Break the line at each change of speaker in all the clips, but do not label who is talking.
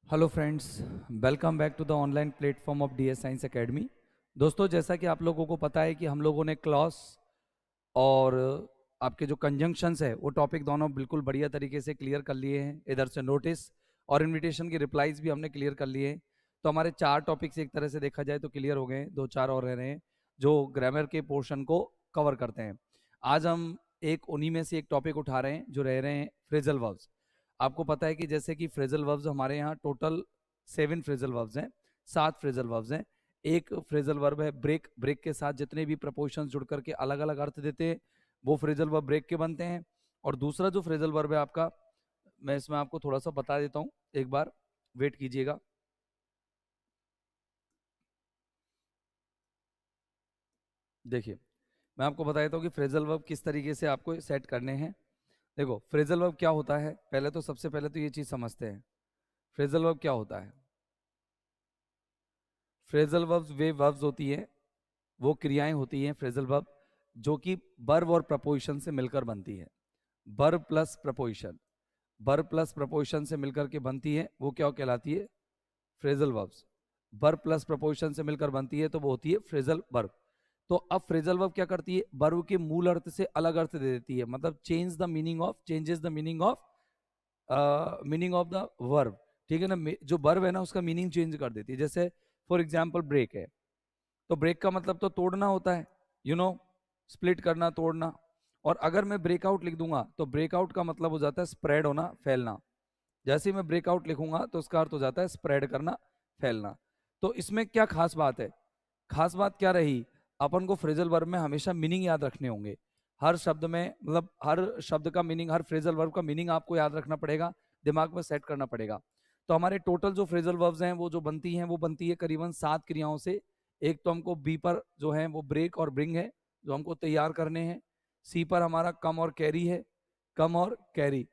Hello friends, welcome back to the online platform of DS science academy. दोस्तों, जैसा कि आप लोगों को पता है कि हम लोगों ने क्लॉज और आपके जो कंजंक्शंस है वो टॉपिक दोनों बिल्कुल बढ़िया तरीके से क्लियर कर लिए हैं। इधर से नोटिस और इनविटेशन की रिप्लाईज भी हमने क्लियर कर लिए हैं। तो हमारे 4 टॉपिक्स एक तरह से देखा जाए तो क्लियर हो गए हैं, 2-4 और रह रहे हैं जो ग्रामर के पोर्शन को कवर करते हैं। आज हम एक उन्हीं में से एक टॉपिक उठा रहे हैं जो रह रहे हैं फ्रेजल वर्ब्स। आपको पता है कि जैसे कि फ्रेजल वर्ब्स हमारे यहाँ टोटल 7 फ्रेजल वर्ब्स हैं, 7 फ्रेजल वर्ब्स हैं। एक फ्रेजल वर्ब है ब्रेक। ब्रेक के साथ जितने भी प्रपोजिशंस जुड़ करके अलग अलग अर्थ देते हैं वो फ्रेजल वर्ब ब्रेक के बनते हैं। और दूसरा जो फ्रेजल वर्ब है आपका, मैं इसमें आपको थोड़ा सा बता देता हूँ, एक बार वेट कीजिएगा। देखिए, मैं आपको बता देता हूँ कि फ्रेजल वर्ब किस तरीके से आपको सेट करने हैं। देखो, फ्रेजल वर्ब क्या होता है, पहले तो सबसे पहले तो ये चीज समझते हैं। फ्रेजल वर्ब क्या होता है? फ्रेजल वर्ब्स वे वर्ब्स होती है, वो क्रियाएं होती हैं फ्रेजल वर्ब जो कि वर्ब और प्रपोजिशन से मिलकर बनती है। Verb plus preposition, verb plus preposition से मिलकर के बनती है, वो क्या कहलाती है? Phrasal verbs. Verb plus preposition से मिलकर बनती है तो वो होती है फ्रेजल वर्ब। तो अब फ्रेजल वर्ब क्या करती है? वर्ब के मूल अर्थ से अलग अर्थ दे देती है, मतलब changes the meaning of the verb. ठीक है ना? जो वर्ब है ना उसका मीनिंग चेंज कर देती है। जैसे फॉर एग्जाम्पल ब्रेक है, तो ब्रेक का मतलब तो तोड़ना होता है, स्प्लिट करना, तोड़ना। और अगर मैं ब्रेकआउट लिख दूंगा तो ब्रेकआउट का मतलब हो जाता है स्प्रेड होना, फैलना। जैसे ही मैं ब्रेकआउट लिखूंगा तो उसका अर्थ हो जाता है स्प्रेड करना, फैलना। तो इसमें क्या खास बात है? खास बात क्या रही? अपन को फ्रेजल वर्ब में हमेशा मीनिंग याद रखने होंगे। हर शब्द में, मतलब हर शब्द का मीनिंग, हर फ्रेजल वर्ब का मीनिंग आपको याद रखना पड़ेगा, दिमाग में सेट करना पड़ेगा। तो हमारे टोटल जो फ्रेजल वर्ब्स हैं वो जो बनती हैं वो बनती है करीबन 7 क्रियाओं से। एक तो हमको बी पर जो है वो ब्रेक और ब्रिंग है, जो हमको तैयार करने हैं। सी पर हमारा कम और कैरी है, कम और कैरी।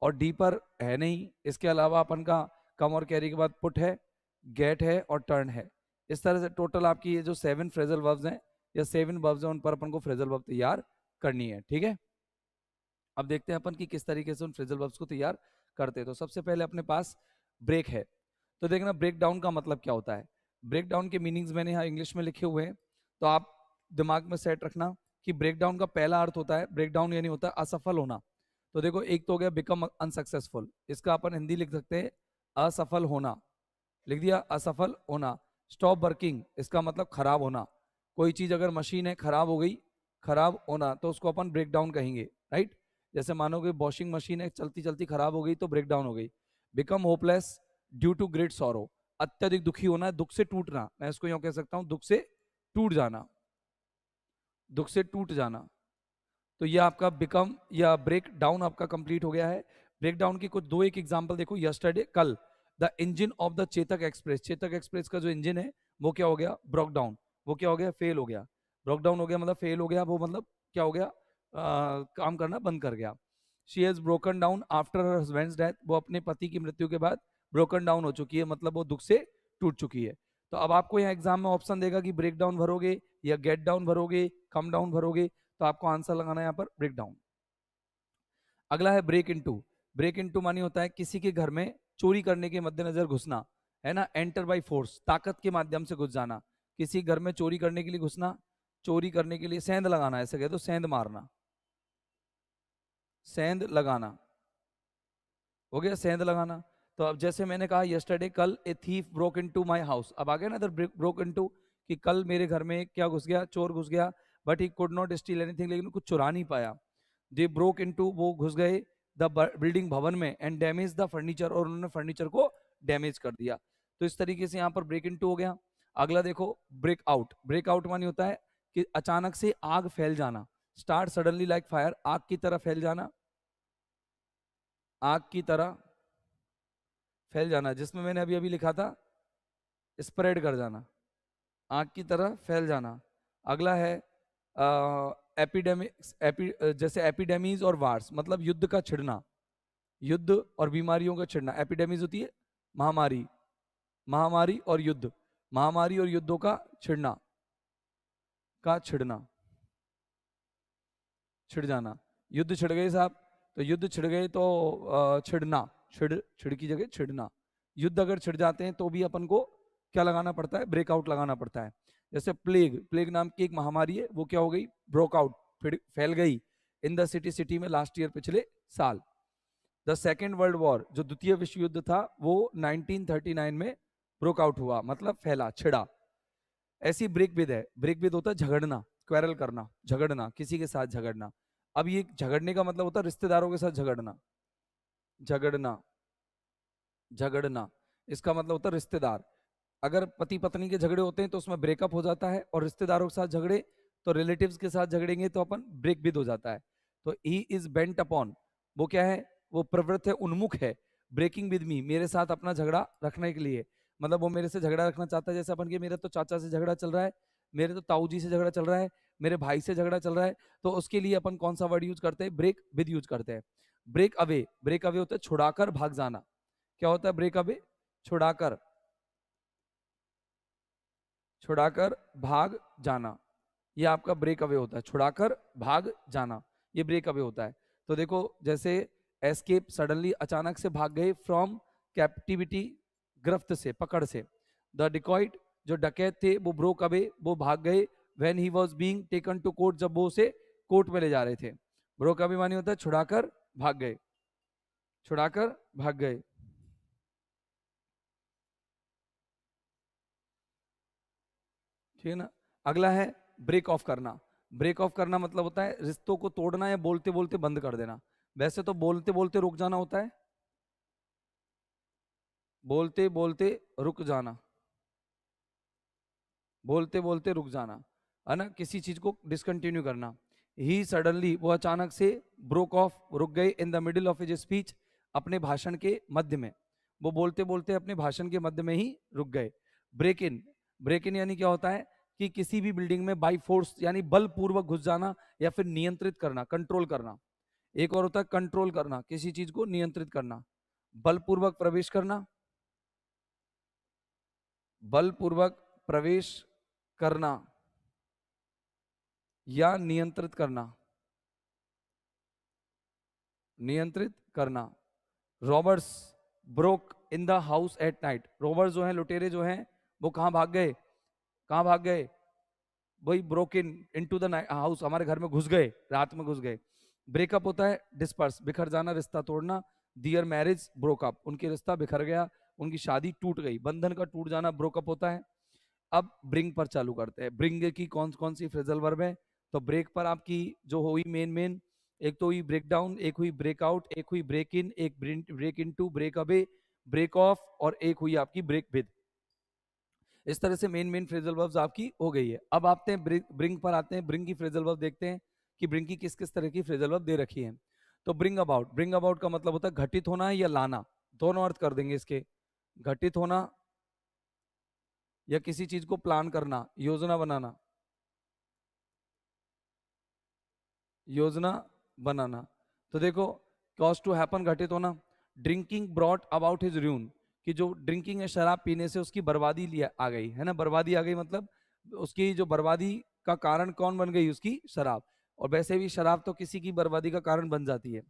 और डी पर है नहीं, इसके अलावा अपन का कम और कैरी के बाद पुट है, गेट है और टर्न है। इस तरह से टोटल आपकी ये जो 7 फ्रेजल वर्ब्स हैं या 7 वर्ब्स हैं उन पर अपन को फ्रेजल वर्ब तैयार करनी है। ठीक है, अब देखते हैं अपन की किस तरीके से उन फ्रेजल वर्ब्स को तैयार करते हैं। तो सबसे पहले अपने पास ब्रेक है, तो देखना ब्रेक डाउन का मतलब क्या होता है। ब्रेक डाउन के मीनिंग्स मैंने यहाँ इंग्लिश में लिखे हुए हैं, तो आप दिमाग में सेट रखना कि ब्रेक डाउन का पहला अर्थ होता है, ब्रेक डाउन यानी होता है असफल होना। तो देखो, एक तो हो गया बिकम अनसक्सेसफुल, इसका अपन हिंदी लिख सकते हैं असफल होना। लिख दिया, असफल होना। स्टॉप वर्किंग, इसका मतलब खराब होना। कोई चीज अगर मशीन है खराब हो गई, खराब होना, तो उसको अपन ब्रेक डाउन कहेंगे, राइट? जैसे मानो कि वॉशिंग मशीन है चलती चलती खराब हो गई तो ब्रेक डाउन हो गई। Become hopeless due to great sorrow, अत्यधिक दुखी होना, दुख से टूटना, मैं इसको यूं कह सकता हूं दुख से टूट जाना, दुख से टूट जाना। तो ये आपका बिकम या ब्रेक डाउन आपका कंप्लीट हो गया है। ब्रेक डाउन की कुछ दो एक एग्जांपल देखो। यस्टरडे, कल, the engine of the Chetak express, Chetak express का जो इंजन है वो क्या हो गया? Broke down. वो क्या हो गया? फेल हो गया। ब्रोक डाउन हो गया मतलब फेल हो गया, वो मतलब क्या हो गया? काम करना बंद कर गया। She has broken down after her husband's death, वो अपने पति की मृत्यु के बाद ब्रोकन डाउन हो चुकी है, मतलब वो दुख से टूट चुकी है। तो अब आपको यहाँ एग्जाम में ऑप्शन देगा कि ब्रेक डाउन भरोगे या गेट डाउन भरोगे, कम डाउन भरोगे, तो आपको आंसर लगाना है यहाँ पर ब्रेक डाउन। अगला है ब्रेक इनटू। ब्रेक इनटू मानी होता है किसी के घर में चोरी करने के मद्देनजर घुसना, है ना? एंटर बाय फोर्स, ताकत के माध्यम से घुस जाना। किसी घर में चोरी करने के लिए घुसना, चोरी करने के लिए सेंध लगाना, ऐसे कहे तो सेंध मारना, सेंध लगाना हो गया, सेंध लगाना। तो अब जैसे मैंने कहा यस्टरडे, कल a thief broke into my house, अब आ गया ना इधर ब्रोक इनटू, कि कल मेरे घर में क्या घुस गया? चोर घुस गया। But he could not steel anything, लेकिन कुछ चुरा नहीं पाया। दे ब्रोक इनटू, वो घुस गए द बिल्डिंग, भवन में, एंड डैमेज द फर्नीचर, और उन्होंने फर्नीचर को डैमेज कर दिया। तो इस तरीके से यहाँ पर ब्रेक इनटू हो गया। अगला देखो, ब्रेक आउट। ब्रेक आउट मानी होता है कि अचानक से आग फैल जाना, स्टार्ट सडनली लाइक फायर, आग की तरह फैल जाना, आग की तरह फैल जाना, जिसमें मैंने अभी अभी लिखा था स्प्रेड कर जाना, आग की तरह फैल जाना। अगला है एपिडेमिक्स, जैसे एपिडेमीज और वार्स, मतलब युद्ध का छिड़ना, युद्ध और बीमारियों का छिड़ना। एपिडेमीज होती है महामारी, महामारी और युद्ध, महामारी और युद्धों का छिड़ना, का छिड़ना, छिड़ जाना। युद्ध छिड़ गए साहब, तो युद्ध छिड़ गए तो छिड़ना, छिड़, छिड़ की जगह छिड़ना, युद्ध अगर छिड़ जाते हैं तो भी अपन को क्या लगाना पड़ता है, ब्रेकआउट लगाना पड़ता है। जैसे प्लेग, प्लेग नाम की एक महामारी है, वो क्या हो गई, ब्रोक आउट, फिर फैल गई इन द सिटी, सिटी में लास्ट ईयर, पिछले साल। द सेकेंड वर्ल्ड वॉर, जो द्वितीय विश्व युद्ध था, वो 1939 में ब्रोक आउट हुआ, मतलब फैला, छिड़ा। ऐसी ब्रेक विद है, ब्रेक विद होता है झगड़ना, क्वेरल करना, झगड़ना, किसी के साथ झगड़ना। अब ये झगड़ने का मतलब होता है रिश्तेदारों के साथ झगड़ना, झगड़ना, झगड़ना, इसका मतलब होता है रिश्तेदार। अगर पति पत्नी के झगड़े होते हैं तो उसमें ब्रेकअप हो जाता है, और रिश्तेदारों के साथ झगड़े तो रिलेटिव्स के साथ झगड़ेंगे तो अपन ब्रेक विद हो जाता है। तो ही इज बेंट अपॉन, वो क्या है, वो प्रवृत्त है, उन्मुख है, ब्रेकिंग विद मी, मेरे साथ अपना झगड़ा रखने के लिए। मतलब वो मेरे से झगड़ा रखना चाहता है, जैसे अपन के मेरे तो चाचा से झगड़ा चल रहा है, मेरे तो ताऊ जी से झगड़ा चल रहा है, मेरे भाई से झगड़ा चल रहा है, तो उसके लिए अपन कौन सा वर्ड यूज करते हैं, ब्रेक विद यूज करते हैं। ब्रेक अवे, ब्रेक अवे होता है छुड़ाकर भाग जाना। क्या होता है ब्रेक अवे, छुड़ाकर, छुड़ाकर भाग जाना, ये आपका ब्रेक अवे होता है, छुड़ाकर भाग जाना, ये ब्रेक अवे होता है। तो देखो जैसे एस्केप, सडनली, अचानक से भाग गए, फ्रॉम कैप्टिविटी, गिरफ्त से, पकड़ से। द डिकॉइट, जो डकैत थे वो ब्रोक अवे, वो भाग गए, when he was being taken to court, जब वो उसे कोर्ट में ले जा रहे थे। ब्रोक अवे मानी होता है छुड़ाकर भाग गए, छुड़ाकर भाग गए। ठीक है ना। अगला है ब्रेक ऑफ करना। ब्रेक ऑफ करना मतलब होता है रिश्तों को तोड़ना या बोलते बोलते बंद कर देना। वैसे तो बोलते बोलते रुक जाना होता है, बोलते बोलते रुक जाना, बोलते बोलते रुक जाना, है ना, किसी चीज को डिसकंटिन्यू करना। ही सडनली, वो अचानक से, ब्रोक ऑफ, रुक गए, in the middle of his speech, अपने भाषण के मध्य में, वो बोलते बोलते अपने भाषण के मध्य में ही रुक गए। ब्रेक इन, ब्रेक इन यानी क्या होता है कि किसी भी बिल्डिंग में बाई फोर्स यानी बलपूर्वक घुस जाना, या फिर नियंत्रित करना, कंट्रोल करना। एक और होता है कंट्रोल करना, किसी चीज को नियंत्रित करना, बलपूर्वक प्रवेश करना, बलपूर्वक प्रवेश करना या नियंत्रित करना, नियंत्रित करना। Robbers broke in the house at night, robbers जो हैं, लुटेरे जो हैं, वो कहाँ भाग गए, कहाँ भाग गए, वही broke in into the house, हमारे घर में घुस गए, रात में घुस गए। ब्रेकअप होता है डिस्पर्स, बिखर जाना, रिश्ता तोड़ना। दियर मैरिज ब्रोक अप, उनकी रिश्ता बिखर गया, उनकी शादी टूट गई, बंधन का टूट जाना ब्रोकअप होता है। अब ब्रिंग पर चालू करते हैं, ब्रिंग की कौन कौन सी फ्रेजल वर्ब है। तो ब्रेक पर आपकी जो हुई मेन मेन, एक तो हुई ब्रेक डाउन, एक हुई ब्रेक आउट, एक हुई ब्रेक इन, एक break in to, break away, break off, और एक हुई आपकी ब्रेक विद। इस तरह से मेन मेन फ्रेजल वर्ब्स आपकी हो गई है। अब आते हैं ब्रिंग पर, आते हैं ब्रिंग की फ्रेजल वर्ब देखते हैं कि ब्रिंग की किस किस तरह की फ्रेजल वर्ब दे रखी है। तो ब्रिंग अबाउट, ब्रिंग अबाउट का मतलब होता है घटित होना या लाना, दोनों अर्थ कर देंगे इसके। घटित होना या किसी चीज को प्लान करना, योजना बनाना, योजना बनाना। तो देखो, कॉज टू हैपन, घटित होना। ड्रिंकिंग ब्रॉट अबाउट हिज रून, कि जो ड्रिंकिंग है, शराब पीने से उसकी बर्बादी लिया आ गई, है ना, बर्बादी आ गई, मतलब उसकी जो बर्बादी का कारण कौन बन गई, उसकी शराब। और वैसे भी शराब तो किसी की बर्बादी का कारण बन जाती है।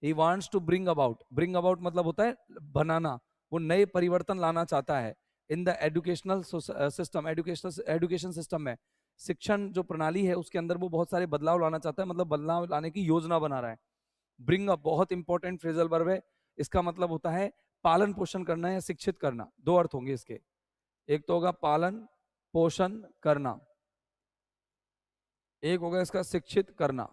He wants to bring about, bring about मतलब होता है बनाना, वो नए परिवर्तन लाना चाहता है in the educational system, education system में, शिक्षण जो प्रणाली है उसके अंदर वो बहुत सारे बदलाव लाना चाहता है, मतलब बदलाव लाने की योजना बना रहा है। ब्रिंग अप बहुत इंपॉर्टेंट फ्रेजल वर्ब है, इसका मतलब होता है पालन पोषण करना या शिक्षित करना। दो अर्थ होंगे इसके, एक तो होगा पालन पोषण करना, एक होगा इसका शिक्षित करना,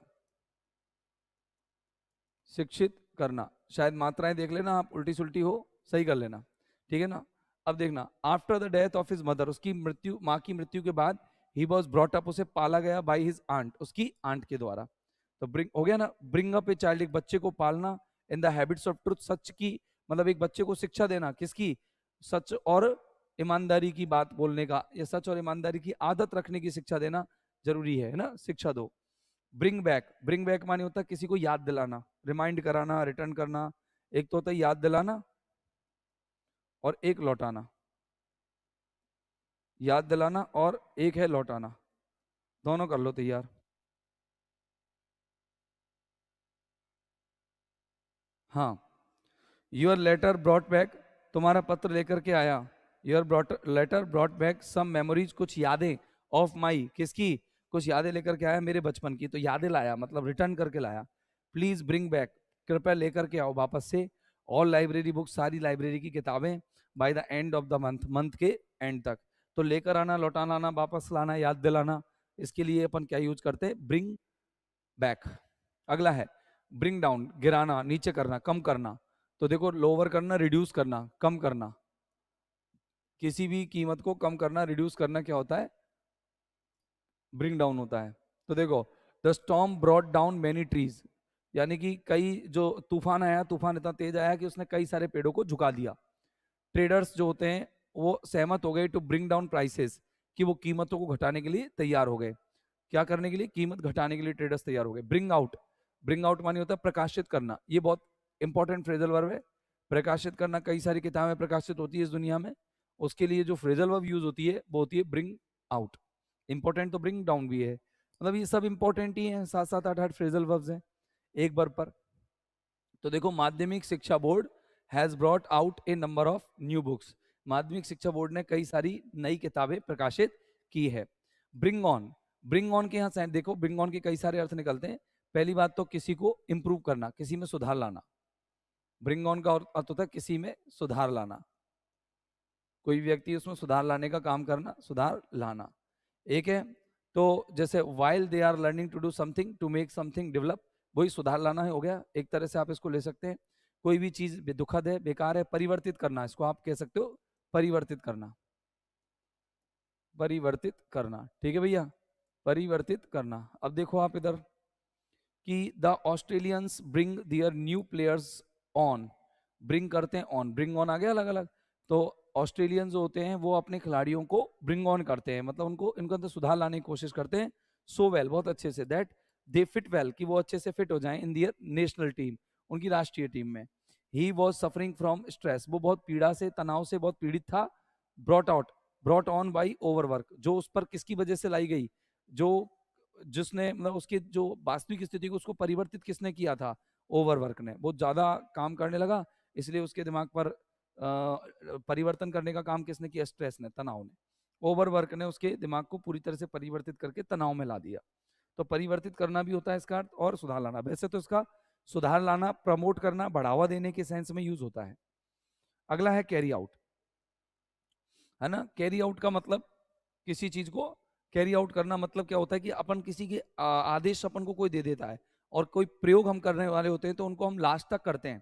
शिक्षित करना। शायद मात्राएं देख लेना आप, उल्टी सुल्टी हो सही कर लेना, ठीक है ना। अब देखना, after the death of his mother, उसकी मृत्यु, माँ की मृत्यु के बाद, ही वॉज ब्रॉट अप, उसे पाला गया, बाई हिज आंट, उसकी आंट के द्वारा। तो ब्रिंग हो गया ना, ब्रिंग अप ए चाइल्ड, एक बच्चे को पालना, in the habits of truth, सच की, मतलब एक बच्चे को शिक्षा देना, किसकी, सच और ईमानदारी की बात बोलने का, या सच और ईमानदारी की आदत रखने की शिक्षा देना जरूरी है ना, शिक्षा दो। ब्रिंग बैक, ब्रिंग बैक माने होता है किसी को याद दिलाना, रिमाइंड कराना, रिटर्न करना। एक तो होता है याद दिलाना, और एक लौटाना, याद दिलाना और एक है लौटाना, दोनों कर लो तैयार। हाँ, योर लेटर ब्रॉट बैक, तुम्हारा पत्र लेकर के आया, your brought letter brought back some memories, कुछ यादें ऑफ माई, किसकी, कुछ यादें लेकर के आया मेरे बचपन की, तो यादें लाया मतलब रिटर्न करके लाया। प्लीज ब्रिंग बैक, कृपया लेकर के आओ वापस से, ऑल लाइब्रेरी बुक्स, सारी लाइब्रेरी की किताबें, by the end of the month, month के एंड तक। तो लेकर आना, लौटाना आना, वापस लाना, याद दिलाना, इसके लिए अपन क्या यूज करते हैं, ब्रिंग बैक। अगला है ब्रिंग डाउन, गिराना, नीचे करना, कम करना। तो देखो लोअर करना, रिड्यूस करना, कम करना, किसी भी कीमत को कम करना, रिड्यूस करना क्या होता है, ब्रिंग डाउन होता है। तो देखो the storm brought down many trees, यानी कि कई जो तूफान आया, तूफान इतना तेज आया कि उसने कई सारे पेड़ों को झुका दिया। ट्रेडर्स जो होते हैं वो सहमत हो गए टू ब्रिंग डाउन प्राइसेस, कि वो कीमतों को घटाने के लिए तैयार हो गए। क्या करने के लिए, कीमत घटाने के लिए ट्रेडर्स तैयार हो गए। ब्रिंग आउट, ब्रिंग आउट मानी होता है प्रकाशित करना, ये बहुत इंपॉर्टेंट फ्रेजल वर्ब है। प्रकाशित करना, कई सारी किताबें प्रकाशित होती है इस दुनिया में, उसके लिए जो फ्रेजल वर्ब यूज होती है वो होती है ब्रिंग आउट। इंपॉर्टेंट तो ब्रिंग डाउन भी है, मतलब ये सब इंपॉर्टेंट ही है, 7 7 8 8 फ्रेजल वर्ब्स हैं एक वर्ब पर। तो देखो माध्यमिक शिक्षा board has brought out A number of new books, माध्यमिक शिक्षा बोर्ड ने कई सारी नई किताबें प्रकाशित की है। ब्रिंग ऑन, ब्रिंग ऑन के यहाँ देखो ब्रिंग ऑन के कई सारे अर्थ निकलते हैं। पहली बात तो किसी को इंप्रूव करना, किसी में सुधार लाना, ब्रिंग ऑन का अर्थ होता है किसी में सुधार लाना, कोई व्यक्ति उसमें सुधार लाने का काम करना, सुधार लाना। एक है तो जैसे while they are learning to do something to make something develop, वही सुधार लाना है, हो गया एक तरह से आप इसको ले सकते हैं। कोई भी चीज दुखद है, बेकार है, परिवर्तित करना, इसको आप कह सकते हो परिवर्तित करना, परिवर्तित करना, ठीक है भैया, परिवर्तित करना। अब देखो आप इधर कि the Australians bring their new players on, bring करते हैं ऑन, ब्रिंग ऑन आ गया अलग अलग। तो ऑस्ट्रेलियन जो होते हैं वो अपने खिलाड़ियों को ब्रिंग ऑन करते हैं, मतलब उनको इनके अंदर सुधार लाने की कोशिश करते हैं, सो वेल, बहुत अच्छे से, दैट दे फिट वेल, कि वो अच्छे से फिट हो जाएं इन दियर नेशनल टीम, उनकी राष्ट्रीय टीम में। He was suffering from stress, वो बहुत पीड़ा से, तनाव से बहुत पीड़ित था। Brought out, brought on by overwork, जो उस पर किसकी वजह से लाई गई, जो जिसने मतलब उसकी जो वास्तविक स्थिति को उसको परिवर्तित किसने किया था, ओवरवर्क ने, बहुत ज्यादा काम करने लगा, इसलिए उसके दिमाग पर परिवर्तन करने का काम किसने किया, स्ट्रेस ने, तनाव ने, ओवरवर्क ने उसके दिमाग को पूरी तरह से परिवर्तित करके तनाव में ला दिया। तो परिवर्तित करना भी होता है इसका अर्थ, और सुधार लाना, वैसे तो इसका सुधार लाना, प्रमोट करना, बढ़ावा देने के सेंस में यूज होता है। अगला है कैरी आउट, है ना, कैरी आउट का मतलब किसी चीज को कैरी आउट करना, मतलब क्या होता है कि अपन किसी के आदेश अपन को कोई दे देता है और कोई प्रयोग हम करने वाले होते हैं तो उनको हम लास्ट तक करते हैं,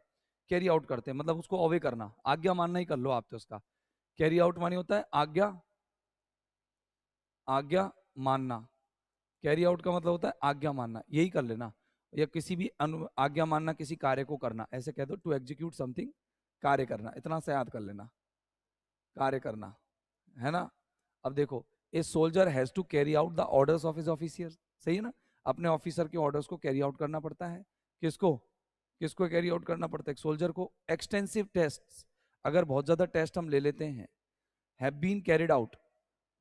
कैरी आउट करते हैं, मतलब उसको ओवे करना, आज्ञा मानना ही कर लो आप, तो उसका कैरी आउट मानी होता है आज्ञा, आज्ञा मानना, कैरी आउट का मतलब होता है आज्ञा मानना, यही कर लेना, या किसी भी आज्ञा मानना, किसी कार्य को करना, ऐसे कह दो टू एग्जीक्यूट समथिंग, कार्य करना, इतना से याद कर लेना, कार्य करना, है ना। अब देखो a soldier has to carry out the orders of his officer, सही है ना, अपने ऑफिसर के ऑर्डर्स को कैरी आउट करना पड़ता है, किसको, किसको कैरी आउट करना पड़ता है, सोल्जर को। एक्सटेंसिव टेस्ट, अगर बहुत ज्यादा टेस्ट हम ले लेते हैं, हैव बीन कैरिड आउट,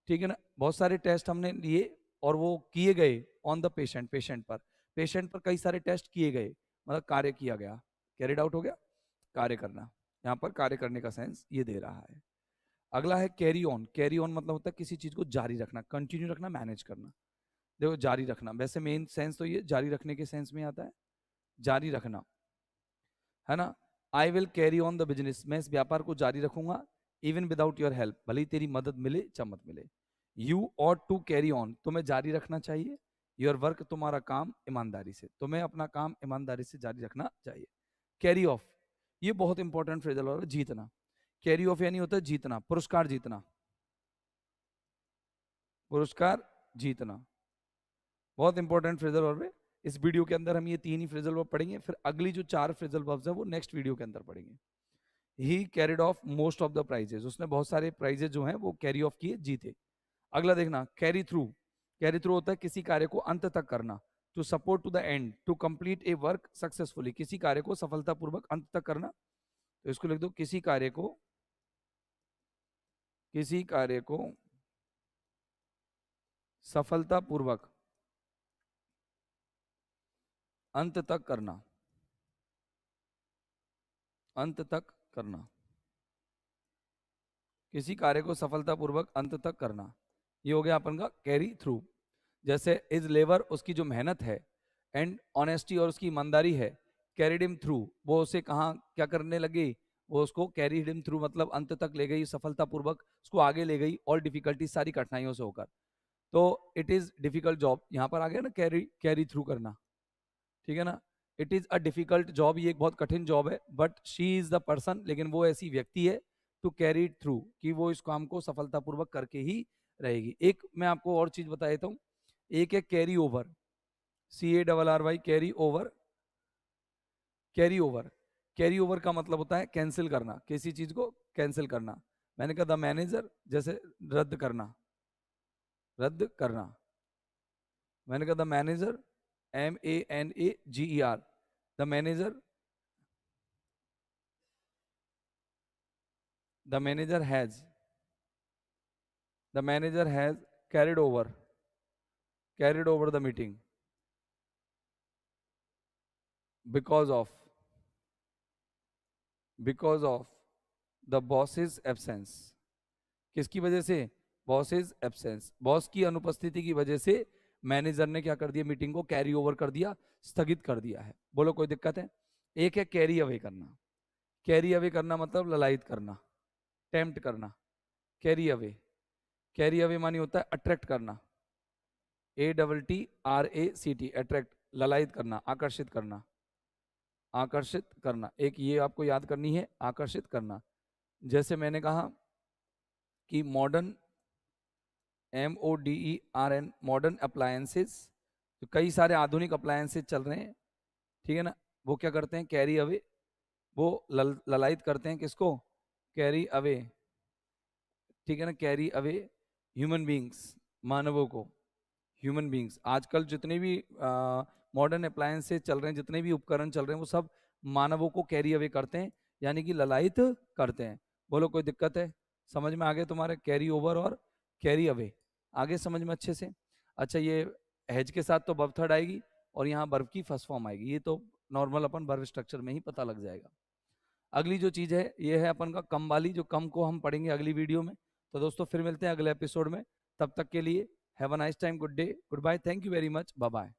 ठीक है ना, बहुत सारे टेस्ट हमने लिए और वो किए गए ऑन द पेशेंट, पेशेंट पर, पेशेंट पर कई सारे टेस्ट किए गए, मतलब कार्य किया गया, कैरिड आउट हो गया, कार्य करना, यहाँ पर कार्य करने का सेंस ये दे रहा है। अगला है कैरी ऑन, कैरी ऑन मतलब होता है किसी चीज को जारी रखना, कंटिन्यू रखना, मैनेज करना। देखो जारी रखना, वैसे मेन सेंस तो ये जारी रखने के सेंस में आता है, जारी रखना, है ना। I will carry on the business, मैं इस व्यापार को जारी रखूंगा, इवन विदाउट योर हेल्प, भले ही तेरी मदद मिले चाहे मत मिले। You ought to carry on, तुम्हें जारी रखना चाहिए, योर वर्क, तुम्हारा काम, ईमानदारी से, तुम्हें अपना काम ईमानदारी से जारी रखना चाहिए। कैरी ऑफ, ये बहुत इंपॉर्टेंट फ्रेजल है, जीतना, कैरी ऑफ यानी होता है जीतना, पुरस्कार जीतना, पुरस्कार जीतना, बहुत इंपॉर्टेंट फ्रेजल वर्ब है। इस वीडियो के अंदर हम ये 3 ही फ्रेजल वर्ब पढ़ेंगे, फिर अगली जो 4 फ्रेजल वर्ब्स है वो नेक्स्ट वीडियो के अंदर पढ़ेंगे। He carried off most of the prizes, उसने बहुत सारे प्राइजेस जो हैं वो कैरी ऑफ किए, जीते। अगला देखना कैरी थ्रू, कैरी थ्रू होता है किसी कार्य को अंत तक करना, to support to the end, to complete a work successfully, किसी कार्य को सफलतापूर्वक अंत तक करना। तो इसको लिख दो, किसी कार्य को, किसी कार्य को सफलतापूर्वक अंत तक करना, अंत तक करना। किसी कार्य को सफलतापूर्वक अंत तक करना, ये हो गया अपन का कैरी थ्रू। जैसे इज लेबर, उसकी जो मेहनत है, एंड ऑनेस्टी, और उसकी ईमानदारी है, कैरिड हिम थ्रू, वो उसे कहाँ क्या करने लगी, वो उसको कैरीड हिम थ्रू मतलब अंत तक ले गई, सफलतापूर्वक उसको आगे ले गई, और डिफिकल्टी सारी कठिनाइयों से होकर। तो इट इज डिफिकल्ट जॉब, यहाँ पर आ गया ना कैरी कैरी थ्रू करना, ठीक है ना। It is a difficult job, ये एक बहुत कठिन जॉब है, but she is the person, लेकिन वो ऐसी व्यक्ति है टू कैरी इट थ्रू, कि वो इस काम को सफलतापूर्वक करके ही रहेगी। एक मैं आपको और चीज बता देता हूँ, एक है carry over, CARRY, carry over. Carry over, carry over का मतलब होता है कैंसिल करना, किसी चीज को कैंसिल करना। मैंने कहा द मैनेजर, जैसे रद्द करना, रद्द करना। मैंने कहा the manager, MANAGER, the manager, the manager has, the manager has carried over, carried over the meeting because of, because of the bosses absence. किसकी वजह से, बॉसेस एब्सेंस, बॉस की अनुपस्थिति की वजह से मैनेजर ने क्या कर दिया, मीटिंग को कैरी ओवर कर दिया, स्थगित कर दिया है। बोलो कोई दिक्कत है। एक है कैरी अवे करना, कैरी अवे करना मतलब ललायित करना, टेम्प्ट करना, कैरी अवे। कैरी अवे मानी होता है अट्रैक्ट करना, ATTRACT, अट्रैक्ट, ललायित करना, आकर्षित करना, आकर्षित करना। एक ये आपको याद करनी है, आकर्षित करना। जैसे मैंने कहा कि मॉडर्न, MODERN, मॉडर्न अप्लायंसेस, तो कई सारे आधुनिक अप्लायंसेस चल रहे हैं, ठीक है ना, वो क्या करते हैं, कैरी अवे, वो ललायित करते हैं किसको, कैरी अवे, ठीक है ना, कैरी अवे ह्यूमन बींग्स, मानवों को, ह्यूमन बींग्स। आजकल जितने भी मॉडर्न अप्लायंसेस चल रहे हैं, जितने भी उपकरण चल रहे हैं, वो सब मानवों को कैरी अवे करते हैं, यानी कि ललायित करते हैं। बोलो कोई दिक्कत है, समझ में आ गए तुम्हारे कैरी ओवर और कैरी अवे, आगे समझ में अच्छे से। अच्छा, ये हैज के साथ तो वर्ब थर्ड आएगी, और यहाँ वर्ब की फर्स्ट फॉर्म आएगी, ये तो नॉर्मल अपन वर्ब स्ट्रक्चर में ही पता लग जाएगा। अगली जो चीज है, ये है अपन का कम वाली, जो कम को हम पढ़ेंगे अगली वीडियो में। तो दोस्तों फिर मिलते हैं अगले एपिसोड में, तब तक के लिए have a nice time, good day, goodbye, thank you very much, bye bye.